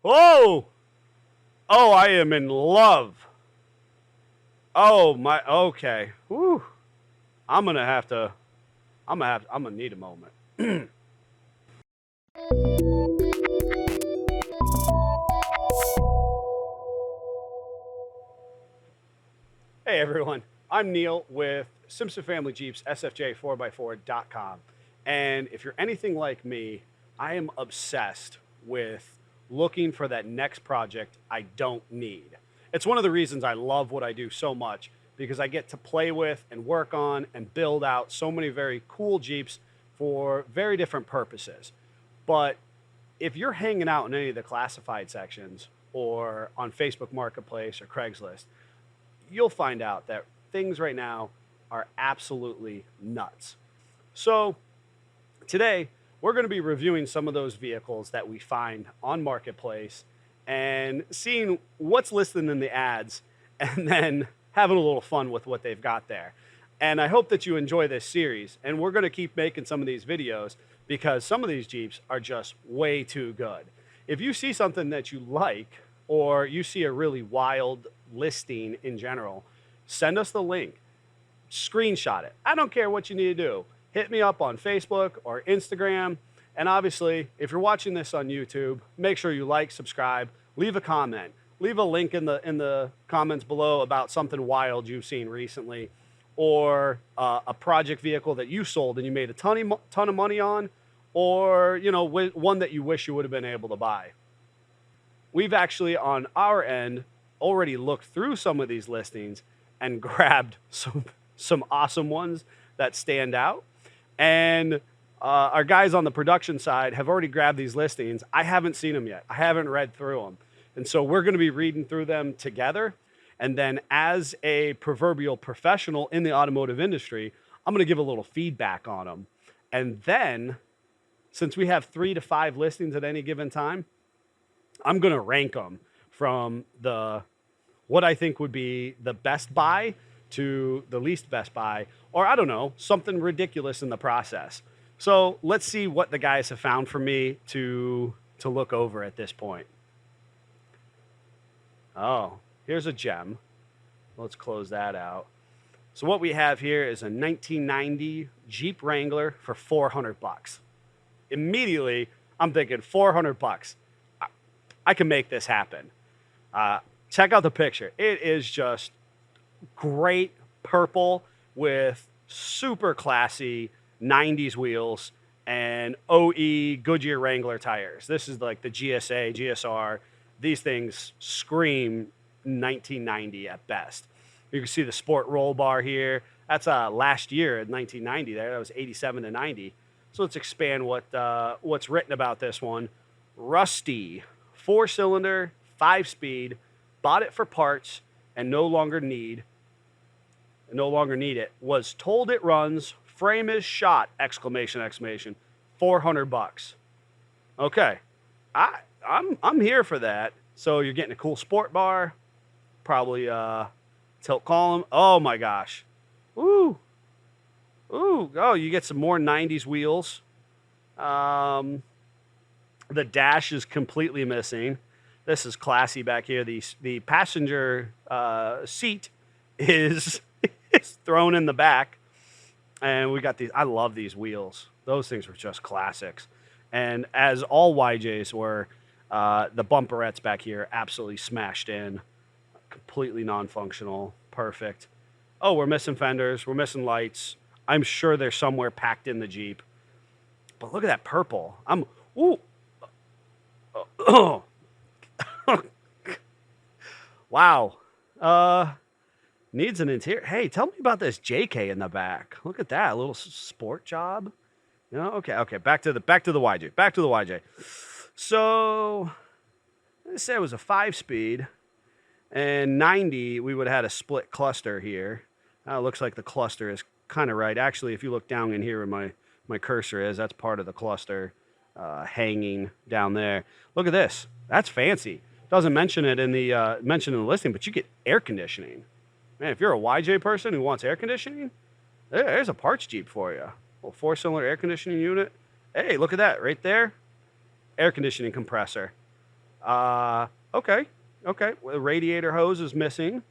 Oh! Oh, I am in love. Oh, my. Okay. Whew. I'm going to have to. I'm going to need a moment. Hey, everyone. I'm Neil with Simpson Family Jeeps, SFJ4x4.com. And if you're anything like me, I am obsessed with looking for that next project I don't need. It's one of the reasons I love what I do so much because I get to play with and work on and build out so many very cool Jeeps for very different purposes. But if you're hanging out in any of the classified sections or on Facebook Marketplace or Craigslist, you'll find out that things right now are absolutely nuts. So today, we're going to be reviewing some of those vehicles that we find on Marketplace and seeing what's listed in the ads and then having a little fun with what they've got there. And I hope that you enjoy this series. And we're going to keep making some of these videos because some of these Jeeps are just way too good. If you see something that you like or you see a really wild listing in general, send us the link, screenshot it. I don't care what you need to do. Hit me up on Facebook or Instagram. And obviously, if you're watching this on YouTube, make sure you like, subscribe, leave a comment, leave a link in the comments below about something wild you've seen recently, or a project vehicle that you sold and you made a ton of money on, or one that you wish you would have been able to buy. We've actually, on our end, already looked through some of these listings and grabbed some awesome ones that stand out. And our guys on the production side have already grabbed these listings. I haven't seen them yet. I haven't read through them. And so we're going to be reading through them together. And then as a proverbial professional in the automotive industry, I'm going to give a little feedback on them. And then, since we have 3 to 5 listings at any given time, I'm going to rank them from what I think would be the best buy to the least best buy, or I don't know, something ridiculous in the process. So let's see what the guys have found for me to look over at this point. Oh, here's a gem. Let's close that out. So what we have here is a 1990 Jeep Wrangler for 400 bucks. Immediately, I'm thinking 400 bucks. I can make this happen. Check out the picture. It is just great purple with super classy 90s wheels and OE Goodyear Wrangler tires. This is like the GSA, GSR. These things scream 1990 at best. You can see the sport roll bar here. That's last year in 1990 there. That was 87 to 90. So let's expand what's written about this one. Rusty, 4-cylinder, 5-speed, bought it for parts and no longer need it. Was told it runs, frame is shot, exclamation, exclamation, 400 bucks. Okay. I'm here for that. So you're getting a cool sport bar, probably tilt column. Oh my gosh. Ooh. Ooh. Oh, you get some more 90s wheels. The dash is completely missing. This is classy back here. The passenger seat is thrown in the back. And we got these. I love these wheels. Those things were just classics. And as all YJs were, the bumperettes back here absolutely smashed in. Completely non-functional. Perfect. Oh, we're missing fenders. We're missing lights. I'm sure they're somewhere packed in the Jeep. But look at that purple. Ooh. Wow. Needs an interior. Hey, tell me about this JK in the back. Look at that, a little sport job. Okay. Back to the YJ. So let's say it was a 5-speed, and 90 we would have had a split cluster here. It looks like the cluster is kind of right. Actually, if you look down in here where my cursor is, that's part of the cluster hanging down there. Look at this. That's fancy. Doesn't mention it in the listing, but you get air conditioning. Man, if you're a YJ person who wants air conditioning, there's a parts Jeep for you. A little 4-cylinder air conditioning unit. Hey, look at that right there. Air conditioning compressor. Okay. Okay. Well, the radiator hose is missing.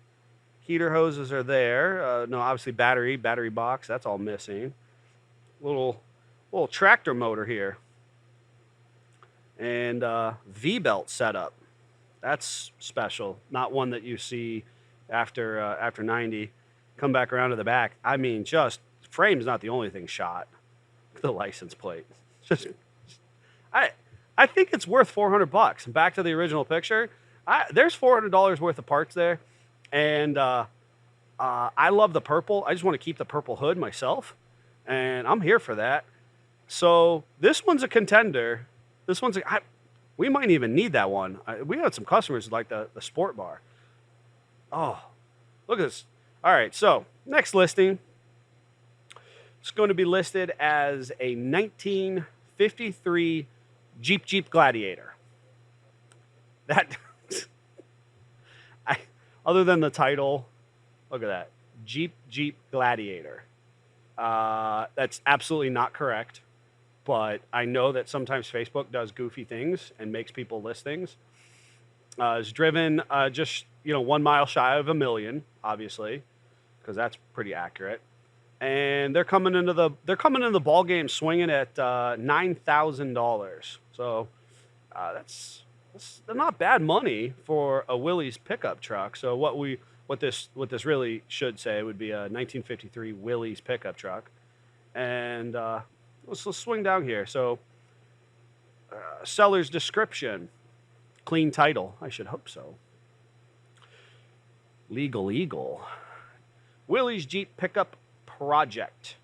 Heater hoses are there. No, obviously battery box. That's all missing. Little, little tractor motor here, and V-belt setup. That's special. Not one that you see after 90. Come back around to the back. I mean, just frame's not the only thing shot. The license plate. Just I I think it's worth $400. Back to the original picture. There's $400 worth of parts there, and I love the purple. I just want to keep the purple hood myself, and I'm here for that. So this one's a contender. This one's we might even need that one. We had some customers like the sport bar. Oh, look at this. All right, so next listing. It's going to be listed as a 1953 Jeep Gladiator. That, other than the title, look at that. Jeep Gladiator. That's absolutely not correct, but I know that sometimes Facebook does goofy things and makes people list things. It's driven just 1 mile shy of 1 million, obviously, because that's pretty accurate. And they're coming into the ball game swinging at $9,000. So that's not bad money for a Willys pickup truck. So what this really should say would be a 1953 Willys pickup truck. And let's swing down here. So seller's description, clean title. I should hope so. Legal. Willys Jeep pickup project.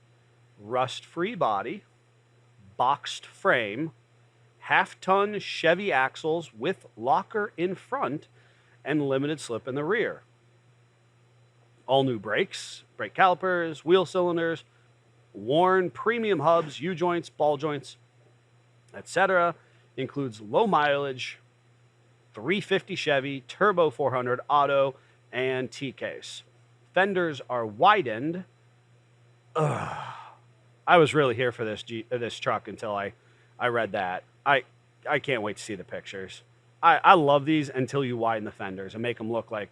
Rust-free body, boxed frame, half-ton Chevy axles with locker in front and limited slip in the rear. All new brakes, brake calipers, wheel cylinders, worn premium hubs, U-joints, ball joints, etc. Includes low mileage, 350 Chevy, turbo 400 auto, and T-case. Fenders are widened. I was really here for this truck until I read that. I can't wait to see the pictures. I love these until you widen the fenders and make them look like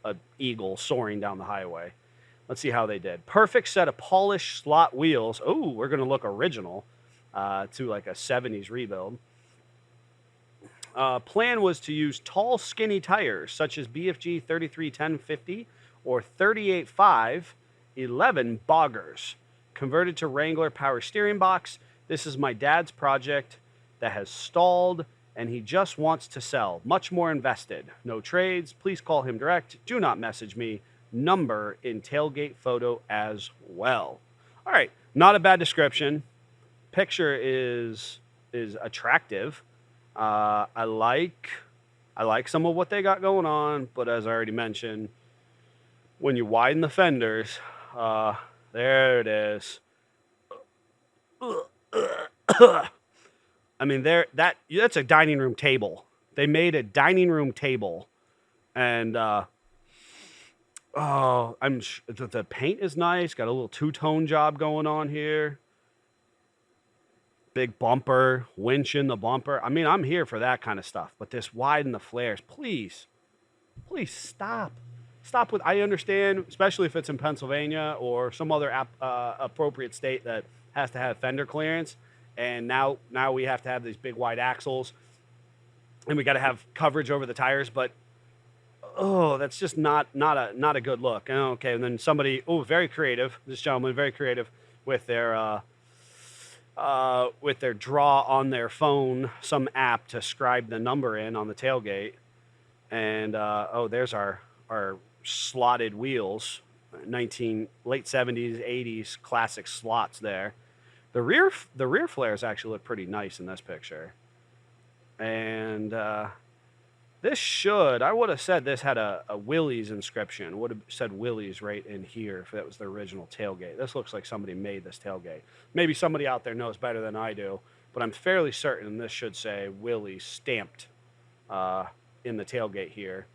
an eagle soaring down the highway. Let's see how they did. Perfect set of polished slot wheels. Oh, we're going to look original to like a 70s rebuild. Plan was to use tall, skinny tires such as BFG 331050 or 38.5 11 boggers. Converted to Wrangler power steering box. This is my dad's project that has stalled and he just wants to sell. Much more invested. No trades. Please call him direct. Do not message me. Number in tailgate photo as well. All right. Not a bad description. Picture is attractive. I like some of what they got going on, but as I already mentioned, when you widen the fenders, there it is. I mean, that's a dining room table. They made a dining room table, and the paint is nice. Got a little two-tone job going on here. Big bumper, winch in the bumper. I mean, I'm here for that kind of stuff. But this widen the flares, please stop. Stop with. I understand, especially if it's in Pennsylvania or some other appropriate state that has to have fender clearance. And now we have to have these big wide axles, and we got to have coverage over the tires. But that's just not a good look. Okay, and then somebody, very creative. This gentleman, very creative with their draw on their phone, some app to scribe the number in on the tailgate. And there's our slotted wheels, late 70s, 80s classic slots there. The rear flares actually look pretty nice in this picture. And I would have said this had a Willys inscription. Would have said Willys right in here if that was the original tailgate. This looks like somebody made this tailgate. Maybe somebody out there knows better than I do, but I'm fairly certain this should say Willys stamped in the tailgate here.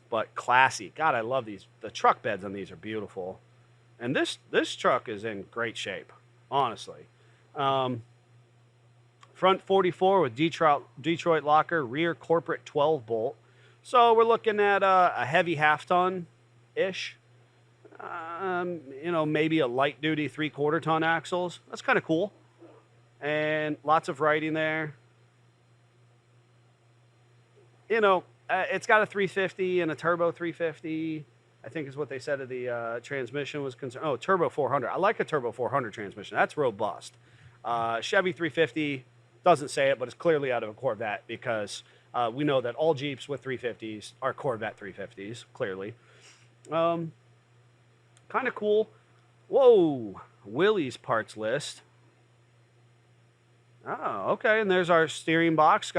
But classy. God, I love these. The truck beds on these are beautiful. And this truck is in great shape, honestly. Front 44 with Detroit locker, rear corporate 12 bolt. So we're looking at a heavy half ton-ish. Maybe a light duty 3/4 ton axles. That's kind of cool. And lots of writing there. It's got a 350 and a turbo 350. I think is what they said of the transmission was concerned. Oh, turbo 400. I like a turbo 400 transmission. That's robust. Chevy 350 doesn't say it, but it's clearly out of a Corvette because we know that all Jeeps with 350s are Corvette 350s, clearly. Kind of cool. Whoa, Willys parts list. Oh, okay, and there's our steering box.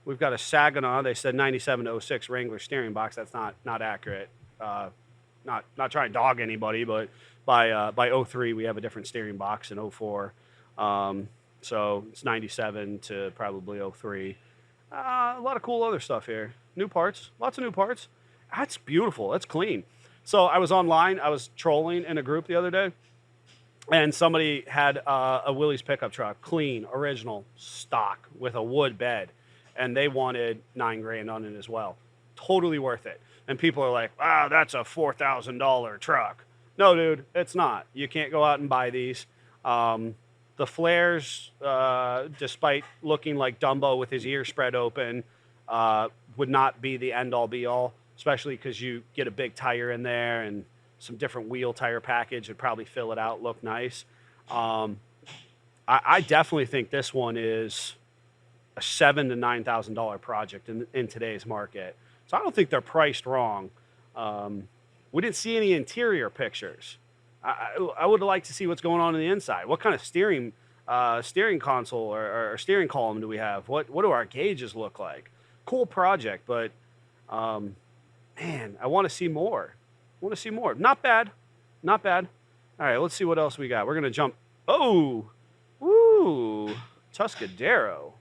We've got a Saginaw. They said 97 to 06 Wrangler steering box. That's not accurate. Not trying to dog anybody, but by 03 we have a different steering box in 04. So it's 97 to probably 03. A lot of cool other stuff here. New parts. Lots of new parts. That's beautiful. That's clean. So I was online. I was trolling in a group the other day, and somebody had a Willys pickup truck, clean, original, stock, with a wood bed, and they wanted $9,000 on it as well. Totally worth it. And people are like, wow, that's a $4,000 truck. No, dude, it's not. You can't go out and buy these. The flares, despite looking like Dumbo with his ear spread open, would not be the end-all be-all, especially because you get a big tire in there and some different wheel tire package would probably fill it out, look nice. I definitely think this one is a $7,000 to $9,000 project in today's market. So I don't think they're priced wrong. We didn't see any interior pictures. I would like to see what's going on the inside. What kind of steering console or steering column do we have? What do our gauges look like? Cool project, but man, I want to see more. Not bad. All right, let's see what else we got. We're gonna jump. Oh, ooh, Tuscadero.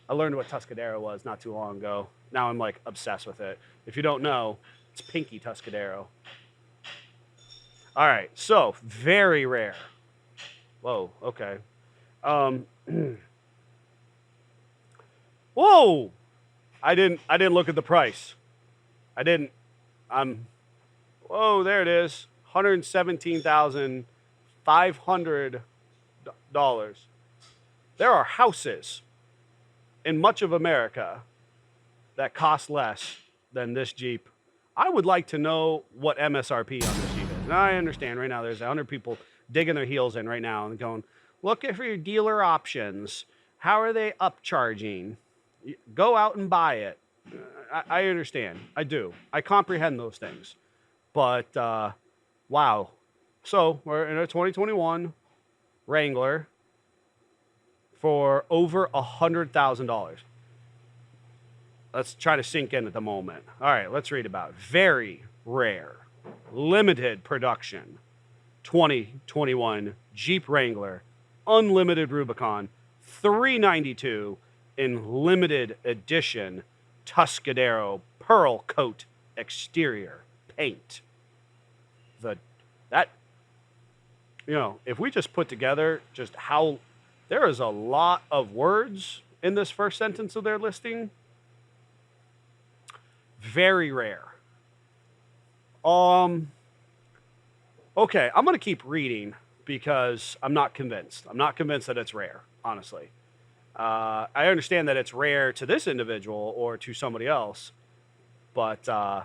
I learned what Tuscadero was not too long ago. Now I'm like obsessed with it. If you don't know, it's Pinky Tuscadero. All right, so very rare. Whoa, okay. Whoa! I didn't look at the price. I didn't. Whoa, there it is. $117,500. There are houses in much of America that cost less than this Jeep. I would like to know what MSRP on this Jeep is. Now, I understand right now there's 100 people digging their heels in right now and going, look for your dealer options. How are they upcharging? Go out and buy it. I understand. I do. I comprehend those things. But, wow. So, we're in a 2021 Wrangler for over $100,000. Let's try to sink in at the moment. All right, let's read about it. Very rare, limited production, 2021 Jeep Wrangler, unlimited Rubicon, $392 in limited edition Tuscadero pearl coat exterior paint. If we just put together just how there is a lot of words in this first sentence of their listing. Very rare. Okay, I'm going to keep reading because I'm not convinced. I'm not convinced that it's rare, honestly. I understand that it's rare to this individual or to somebody else, but I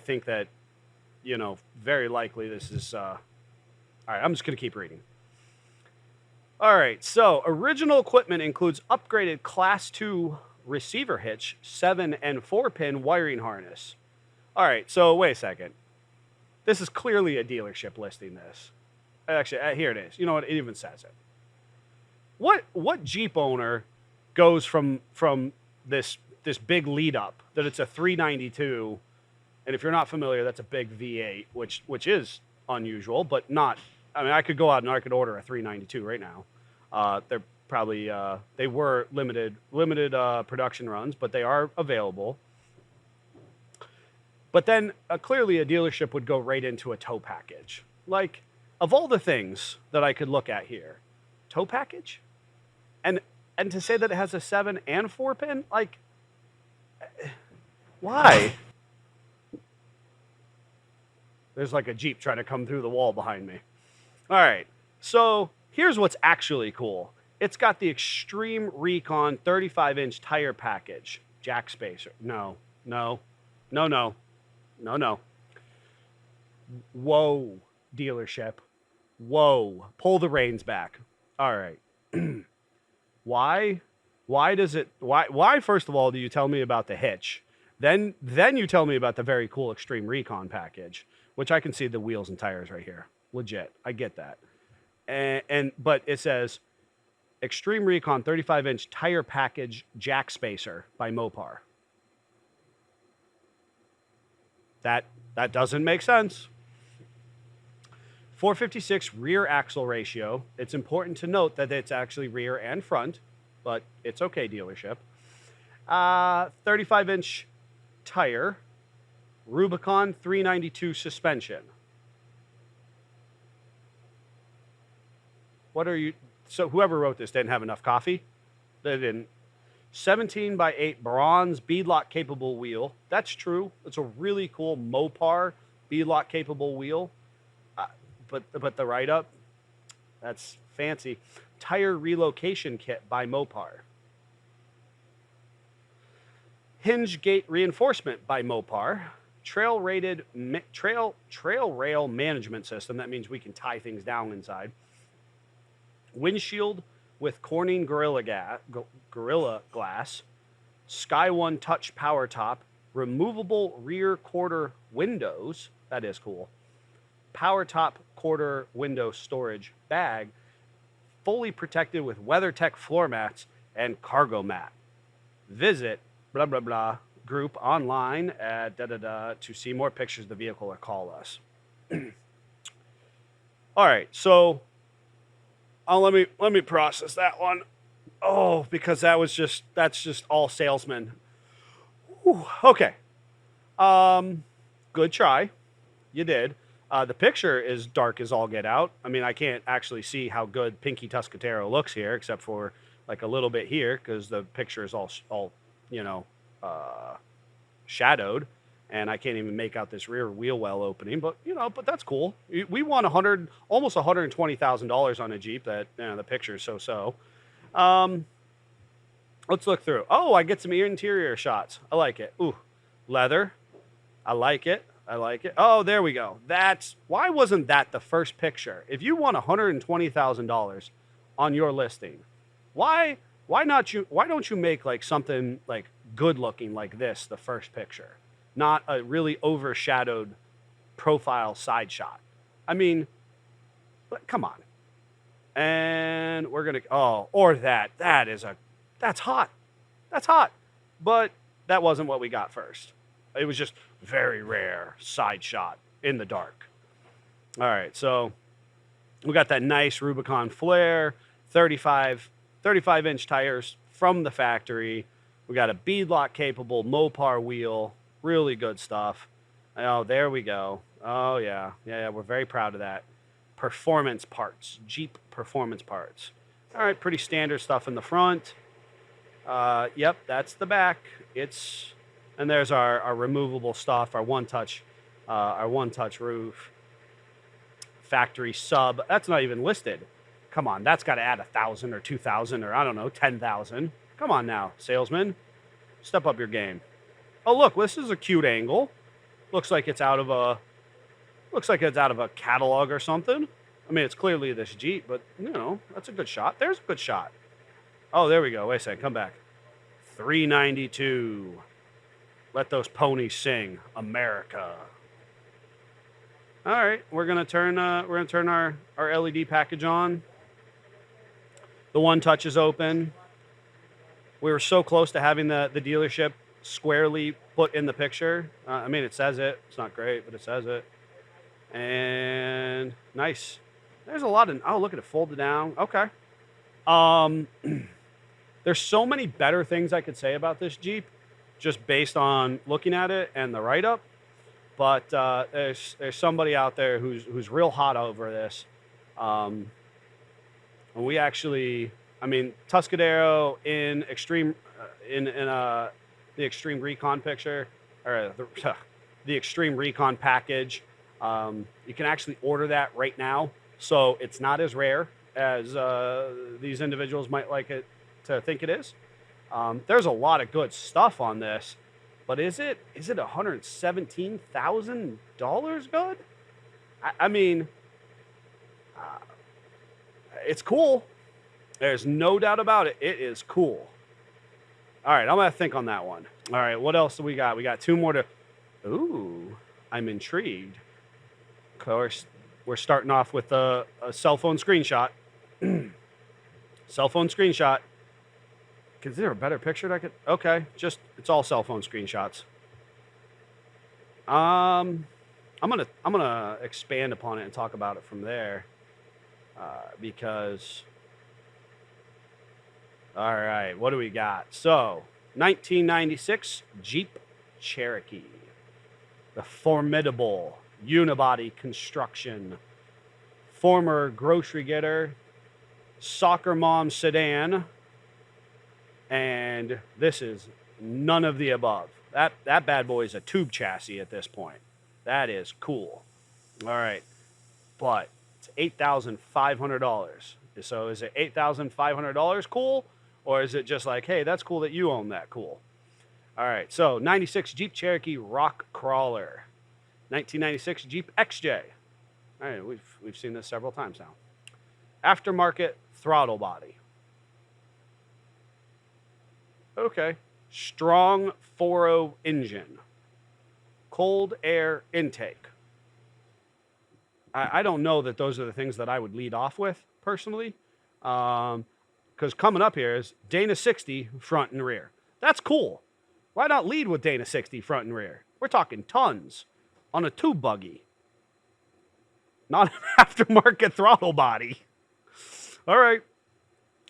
think that, very likely this is... all right, I'm just going to keep reading. All right, so original equipment includes upgraded Class 2 receiver hitch, 7 and 4-pin wiring harness. All right, so wait a second. This is clearly a dealership listing this. Actually, here it is. You know what? It even says it. What Jeep owner goes from this big lead up that it's a 392, and if you're not familiar, that's a big V8, which is unusual, but not. I mean, I could go out and I could order a 392 right now. They're probably they were limited production runs, but they are available. But then clearly a dealership would go right into a tow package. Like, of all the things that I could look at here, tow package, and to say that it has a 7 and 4 pin, like, why? There's like a Jeep trying to come through the wall behind me. All right, so here's what's actually cool. It's got the Extreme Recon 35-inch tire package. Jack spacer. No. Whoa, dealership. Whoa. Pull the reins back. All right. Why? Why first of all do you tell me about the hitch? Then you tell me about the very cool Extreme Recon package, which I can see the wheels and tires right here. Legit. I get that. But it says Extreme Recon 35-inch tire package jack spacer by Mopar. That doesn't make sense. 456 rear axle ratio. It's important to note that it's actually rear and front, but it's okay, dealership. 35-inch tire. Rubicon 392 suspension. What are you... So whoever wrote this didn't have enough coffee? They didn't. 17 by 8 bronze beadlock capable wheel. That's true. It's a really cool Mopar beadlock capable wheel. But the write-up, that's fancy. Tire relocation kit by Mopar. Hinge gate reinforcement by Mopar. Trail rail management system. That means we can tie things down inside. Windshield with Corning Gorilla Glass. Sky One Touch power top. Removable rear quarter windows. That is cool. Power top quarter window storage bag. Fully protected with WeatherTech floor mats and cargo mat. Visit blah blah blah group online at to see more pictures of the vehicle or call us. All right, so let me process that one. Oh, because that's just all salesmen. Whew, okay. Good try. You did. The picture is dark as all get out. I mean, I can't actually see how good Pinky Tuscadero looks here, except for like a little bit here, because the picture is all shadowed, and I can't even make out this rear wheel well opening. But but that's cool. We won almost $120,000 on a Jeep. That the picture is so. Let's look through. Oh, I get some interior shots. I like it. Ooh, leather. I like it. Oh, there we go. Why wasn't that the first picture? If you won $120,000 on your listing, why don't you make like something like good looking like this the first picture, not a really overshadowed profile side shot? I mean, come on. And we're gonna that's hot. That's hot. But that wasn't what we got first. It was just very rare side shot in the dark. All right, so we got that nice Rubicon flare, 35-inch tires from the factory. We got a beadlock capable Mopar wheel, really good stuff. Oh, there we go. Oh yeah, we're very proud of that. Performance parts, Jeep performance parts. All right, pretty standard stuff in the front. Yep, that's the back. And there's our removable stuff, our one-touch roof. Factory sub. That's not even listed. Come on, that's got to add 1,000 or 2,000 or I don't know, 10,000. Come on now, salesman, step up your game. Oh look, this is a cute angle. Looks like it's out of a catalog or something. I mean, it's clearly this Jeep, but that's a good shot. There's a good shot. Oh, there we go. Wait a second, come back. 392. Let those ponies sing, America. All right, we're gonna turn our LED package on. The one touch is open. We were so close to having the dealership squarely put in the picture. I mean, it says it. It's not great, but it says it. And nice. There's a lot of. Oh, look at it folded down. Okay. There's so many better things I could say about this Jeep, just based on looking at it and the write-up. But there's somebody out there who's real hot over this. And we actually, I mean, Tuscadero in extreme, the extreme recon picture, or the extreme recon package. You can actually order that right now, so it's not as rare as these individuals might like it to think it is. There's a lot of good stuff on this, but is it $117,000 good? I mean, it's cool. There's no doubt about it. It is cool. All right, I'm gonna think on that one. All right, what else do we got? We got two more to. Ooh, I'm intrigued. Of course, we're starting off with a cell phone screenshot. Cell phone screenshot. Is there a better picture that I could? Okay, just it's all cell phone screenshots. Um, I'm gonna expand upon it and talk about it from there, because all right, what do we got? So, 1996 Jeep Cherokee, the formidable unibody construction, former grocery getter, soccer mom sedan, and this is none of the above. That bad boy is a tube chassis at this point. That is cool. All right, but it's $8,500. So is it $8,500 cool, or is it just like, hey, that's cool that you own that? Cool. All right, so 96 Jeep Cherokee Rock Crawler, 1996 Jeep XJ. All right, we've seen this several times now. Aftermarket throttle body. Okay. Strong 4.0 engine. Cold air intake. I don't know that those are the things that I would lead off with personally. Because coming up here is Dana 60 front and rear. That's cool. Why not lead with Dana 60 front and rear? We're talking tons on a tube buggy, not an aftermarket throttle body. All right.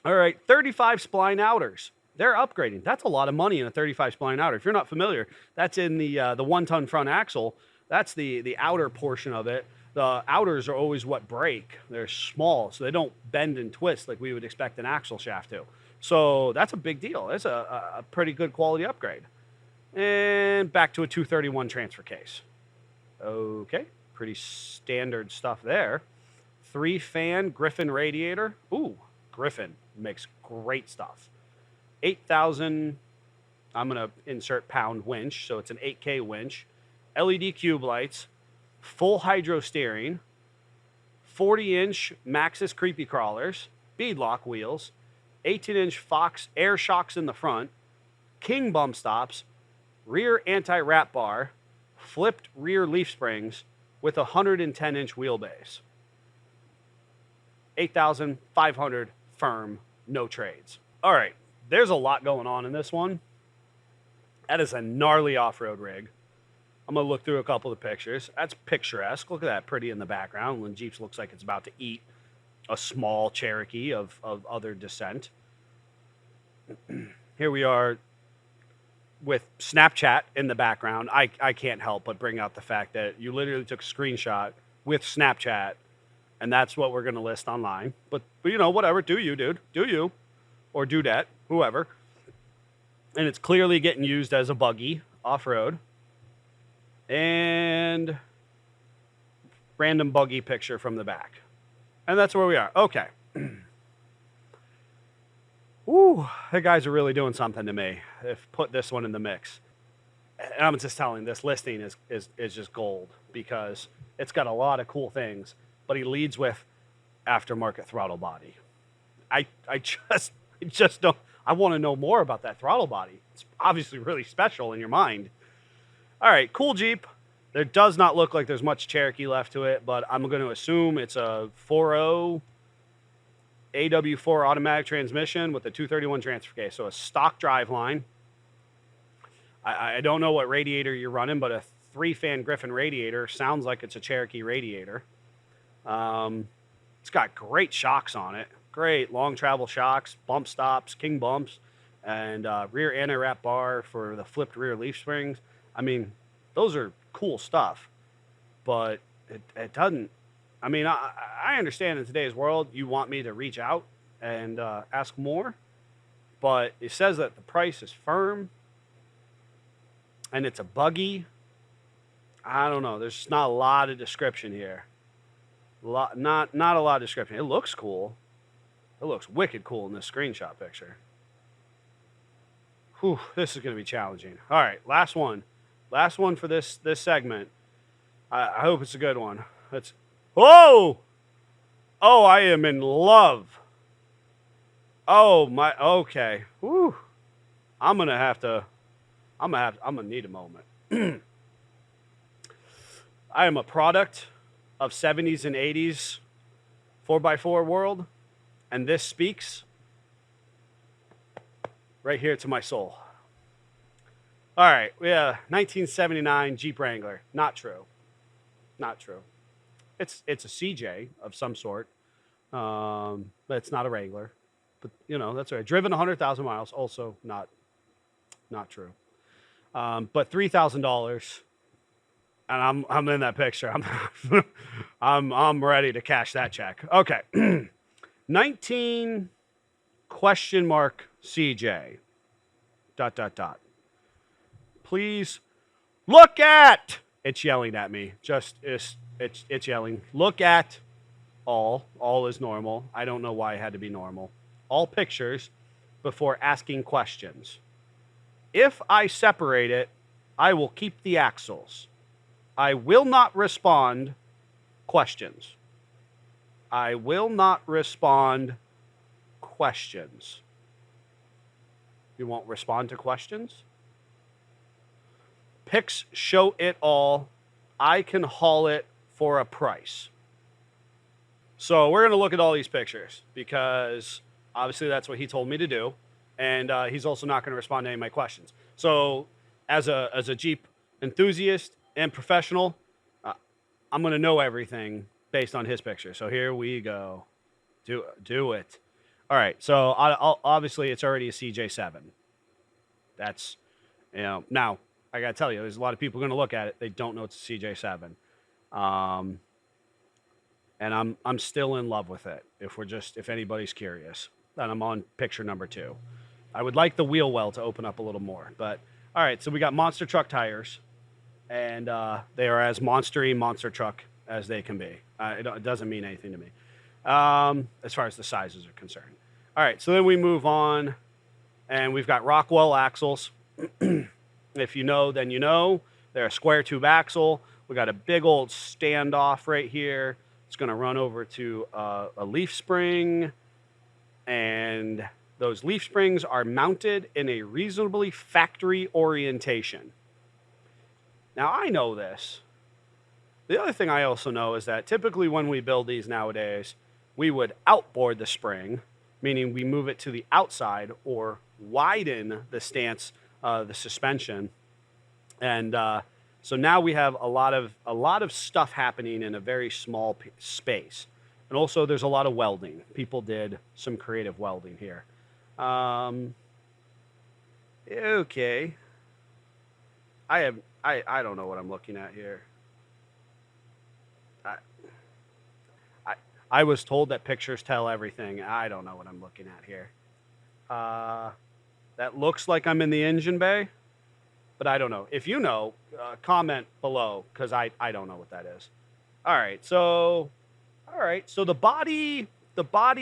All right. 35 spline outers. They're upgrading. That's a lot of money in a 35 spline outer. If you're not familiar, that's in the 1-ton front axle. That's the outer portion of it. The outers are always what break. They're small, so they don't bend and twist like we would expect an axle shaft to. So that's a big deal. It's a pretty good quality upgrade. And back to a 231 transfer case. Okay, pretty standard stuff there. 3-fan Griffin radiator. Ooh, Griffin makes great stuff. 8,000, I'm going to insert pound winch, so it's an 8K winch. LED cube lights, full hydro steering, 40-inch Maxxis creepy crawlers, beadlock wheels, 18-inch Fox air shocks in the front, King bump stops, rear anti-wrap bar, flipped rear leaf springs with a 110-inch wheelbase. 8,500 firm, no trades. All right, there's a lot going on in this one. That is a gnarly off-road rig. I'm going to look through a couple of the pictures. That's picturesque. Look at that, pretty in the background when Jeep looks like it's about to eat a small Cherokee of other descent. Here we are with Snapchat in the background. I can't help but bring out the fact that you literally took a screenshot with Snapchat, and that's what we're going to list online. But you know, whatever. Do you, dude. Do you. Or dudette, whoever. And it's clearly getting used as a buggy off-road. And random buggy picture from the back. And that's where we are. Okay. Ooh, the guys are really doing something to me. They've put this one in the mix. And I'm just telling, this listing is just gold because it's got a lot of cool things, but he leads with aftermarket throttle body. I just don't, I want to know more about that throttle body. It's obviously really special in your mind. All right, cool Jeep. There does not look like there's much Cherokee left to it, but I'm going to assume it's a 4.0 AW4 automatic transmission with a 231 transfer case, so a stock drive line. I don't know what radiator you're running, but a 3-fan Griffin radiator sounds like it's a Cherokee radiator. It's got great shocks on it. Great long travel shocks, bump stops, King bumps, and rear anti-wrap bar for the flipped rear leaf springs. I mean, those are cool stuff, but it doesn't. I mean, I understand in today's world you want me to reach out and ask more. But it says that the price is firm and it's a buggy. I don't know. There's just not a lot of description here. Not a lot of description. It looks cool. It looks wicked cool in this screenshot picture. Whew, this is going to be challenging. All right, last one. Last one for this segment. I hope it's a good one. Whoa! Oh, I am in love. Oh my. Okay. Whew. I'm gonna need a moment. I am a product of 70s and 80s 4x4 world, and this speaks right here to my soul. All right, yeah, 1979 Jeep Wrangler. Not true. Not true. It's a CJ of some sort, but it's not a Wrangler. But you know that's right. Driven 100,000 miles. Also not true. But $3,000, and I'm in that picture. I'm ready to cash that check. Okay, 19 question mark CJ. ... Please look at. It's yelling at me. It's yelling. Look at all. All is normal. I don't know why it had to be normal. All pictures before asking questions. If I separate it, I will keep the axles. I will not respond questions. I will not respond questions. You won't respond to questions? Pics show it all. I can haul it for a price. So we're going to look at all these pictures because obviously that's what he told me to do. And he's also not going to respond to any of my questions. So as a Jeep enthusiast and professional, I'm going to know everything based on his picture. So here we go. Do it. All right. So I'll, obviously it's already a CJ7. That's, now I got to tell you, there's a lot of people going to look at it. They don't know it's a CJ7. And I'm still in love with it. If anybody's curious, and I'm on picture number 2. I would like the wheel well to open up a little more, but all right. So we got monster truck tires, and they are as monster truck as they can be. It doesn't mean anything to me, as far as the sizes are concerned. All right. So then we move on, and we've got Rockwell axles. If you know, then you know. They're a square tube axle. We got a big old standoff right here. It's going to run over to a leaf spring, and those leaf springs are mounted in a reasonably factory orientation. Now, I know this. The other thing I also know is that typically when we build these nowadays, we would outboard the spring, meaning we move it to the outside or widen the stance, the suspension. And so now we have a lot of stuff happening in a very small space. And also there's a lot of welding. People did some creative welding here. Okay. I don't know what I'm looking at here. I was told that pictures tell everything. I don't know what I'm looking at here. That looks like I'm in the engine bay, but I don't know. If you know, comment below, because I don't know what that is. All right, so the body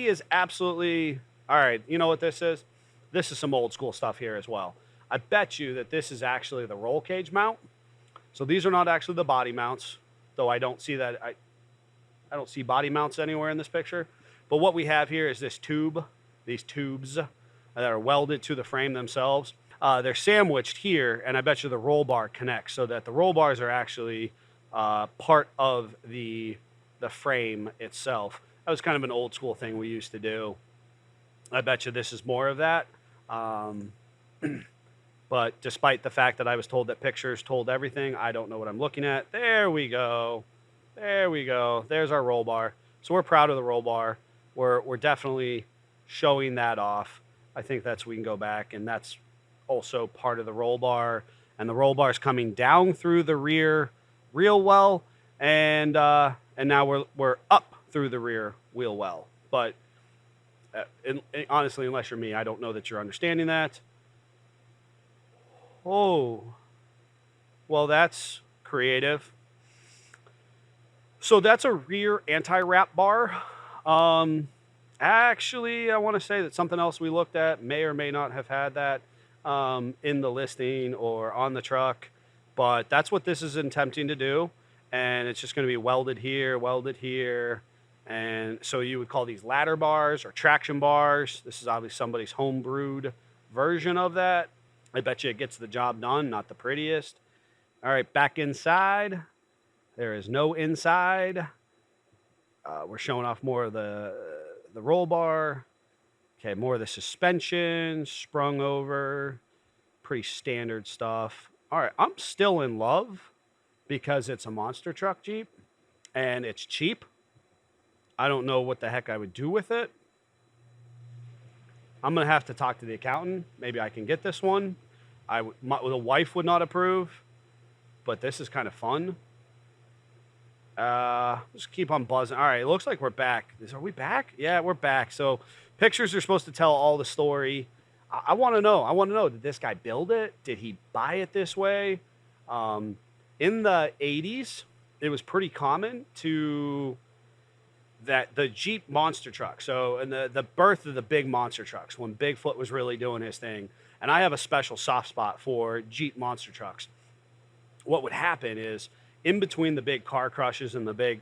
is absolutely all right. You know what this is? This is some old school stuff here as well. I bet you that this is actually the roll cage mount. So these are not actually the body mounts, though I don't see that. I don't see body mounts anywhere in this picture. But what we have here is this tube, these tubes that are welded to the frame themselves. They're sandwiched here, and I bet you the roll bar connects so that the roll bars are actually part of the frame itself. That was kind of an old school thing we used to do. I bet you this is more of that. But despite the fact that I was told that pictures told everything, I don't know what I'm looking at. There we go. There we go. There's our roll bar. So we're proud of the roll bar. We're definitely showing that off. I think we can go back, and that's also part of the roll bar. And the roll bar is coming down through the rear wheel well, and now we're up through the rear wheel well. But Honestly, unless you're me, I don't know that you're understanding that. Oh, well, that's creative. So that's a rear anti-wrap bar. Um, Actually, I want to say that something else we looked at may or may not have had that in the listing or on the truck, but that's what this is attempting to do. And it's just going to be welded here. And so you would call these ladder bars or traction bars. This is obviously somebody's home brewed version of that. I bet you it gets the job done, not the prettiest. All right, back inside. There is no inside. We're showing off more of the roll bar. Okay, more of the suspension, sprung over. Pretty standard stuff. All right, I'm still in love because it's a monster truck Jeep and it's cheap. I don't know what the heck I would do with it. I'm going to have to talk to the accountant. Maybe I can get this one. The wife would not approve, but this is kind of fun. Just keep on buzzing. All right, it looks like we're back. Are we back? Yeah, we're back. So pictures are supposed to tell all the story. I want to know. Did this guy build it? Did he buy it this way? In the 80s, it was pretty common that the Jeep monster truck. So in the birth of the big monster trucks, when Bigfoot was really doing his thing, and I have a special soft spot for Jeep monster trucks. What would happen is, in between the big car crushes and the big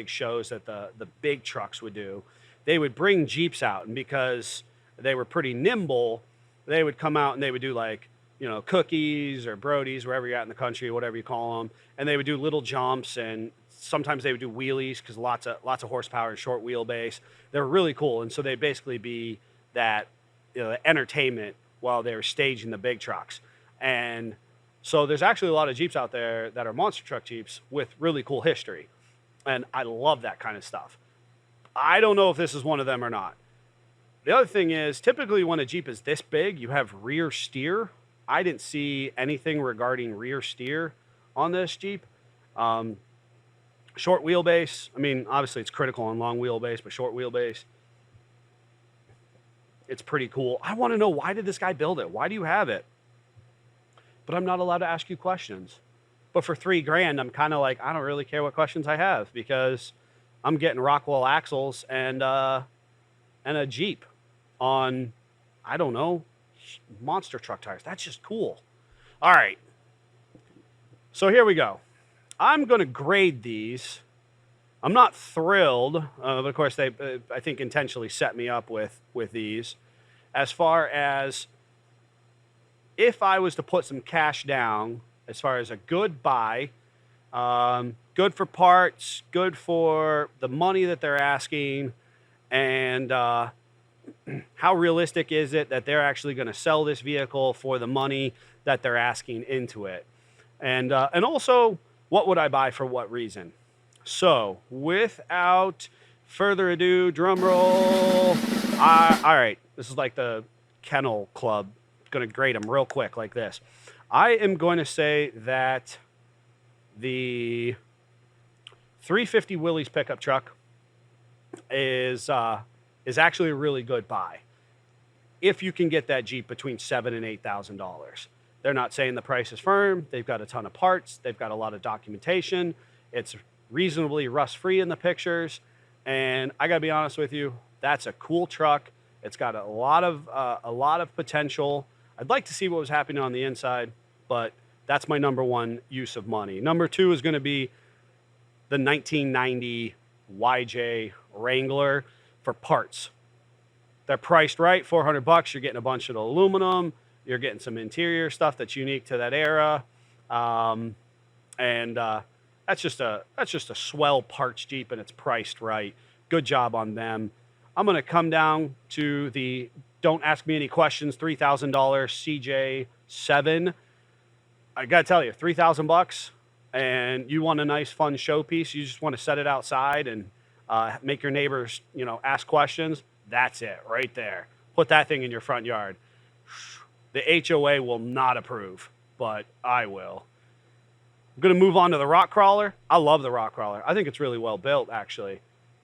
shows that the big trucks would do, they would bring Jeeps out, and because they were pretty nimble, they would come out and they would do cookies or Brodies, wherever you're at in the country, whatever you call them, and they would do little jumps, and sometimes they would do wheelies because lots of horsepower and short wheelbase. They're really cool, and so they'd basically be that entertainment while they were staging the big trucks. And so there's actually a lot of Jeeps out there that are monster truck Jeeps with really cool history. And I love that kind of stuff. I don't know if this is one of them or not. The other thing is, typically when a Jeep is this big, you have rear steer. I didn't see anything regarding rear steer on this Jeep. Short wheelbase. I mean, obviously it's critical on long wheelbase, but short wheelbase, it's pretty cool. I want to know, why did this guy build it? Why do you have it? But I'm not allowed to ask you questions. But for $3,000, I'm kind of like, I don't really care what questions I have because I'm getting Rockwell axles and a Jeep on, I don't know, monster truck tires. That's just cool. All right. So here we go. I'm going to grade these. I'm not thrilled, but of course they, I think, intentionally set me up with these. As far as if I was to put some cash down, as far as a good buy, good for parts, good for the money that they're asking, and how realistic is it that they're actually going to sell this vehicle for the money that they're asking into it, and also, what would I buy for what reason? So, without further ado, drum roll. All right, this is like the Kennel Club. Going to grade them real quick like this. I am going to say that the 350 Willys pickup truck is actually a really good buy if you can get that Jeep between $7,000 and $8,000. They're not saying the price is firm. They've got a ton of parts. They've got a lot of documentation. It's reasonably rust-free in the pictures. And I got to be honest with you, that's a cool truck. It's got a lot of potential. I'd like to see what was happening on the inside, but that's my number one use of money. Number two is going to be the 1990 YJ Wrangler for parts. They're priced right, $400. You're getting a bunch of aluminum. You're getting some interior stuff that's unique to that era, and that's just a swell parts Jeep, and it's priced right. Good job on them. I'm going to come down to the don't ask me any questions $3,000 CJ7. I got to tell you, $3,000, and you want a nice, fun showpiece. You just want to set it outside and make your neighbors, ask questions. That's it, right there. Put that thing in your front yard. The HOA will not approve, but I will. I'm going to move on to the rock crawler. I love the rock crawler. I think it's really well built, actually.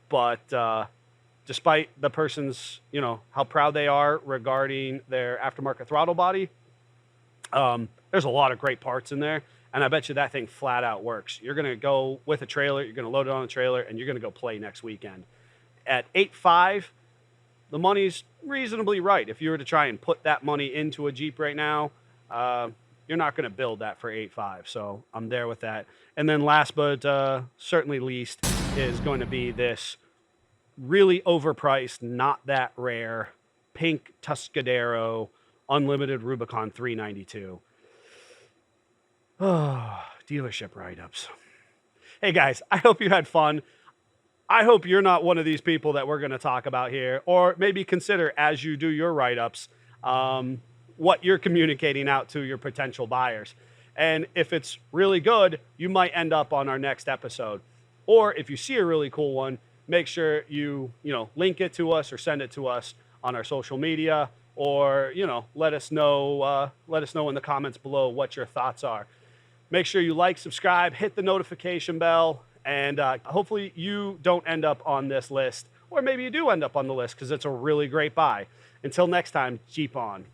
But despite the person's, how proud they are regarding their aftermarket throttle body, there's a lot of great parts in there. And I bet you that thing flat out works. You're going to go with a trailer, you're going to load it on a trailer, and you're going to go play next weekend. At 8.5, the money's reasonably right. If you were to try and put that money into a Jeep right now, you're not going to build that for 8.5. So I'm there with that. And then last but certainly least is going to be this really overpriced, not that rare, pink Tuscadero Unlimited Rubicon 392. Oh, dealership write-ups. Hey guys, I hope you had fun. I hope you're not one of these people that we're going to talk about here, or maybe consider as you do your write-ups, what you're communicating out to your potential buyers. And if it's really good, you might end up on our next episode. Or if you see a really cool one, make sure you link it to us or send it to us on our social media, or let us know in the comments below what your thoughts are. Make sure you like, subscribe, hit the notification bell, and hopefully you don't end up on this list, or maybe you do end up on the list because it's a really great buy. Until next time, Jeep on.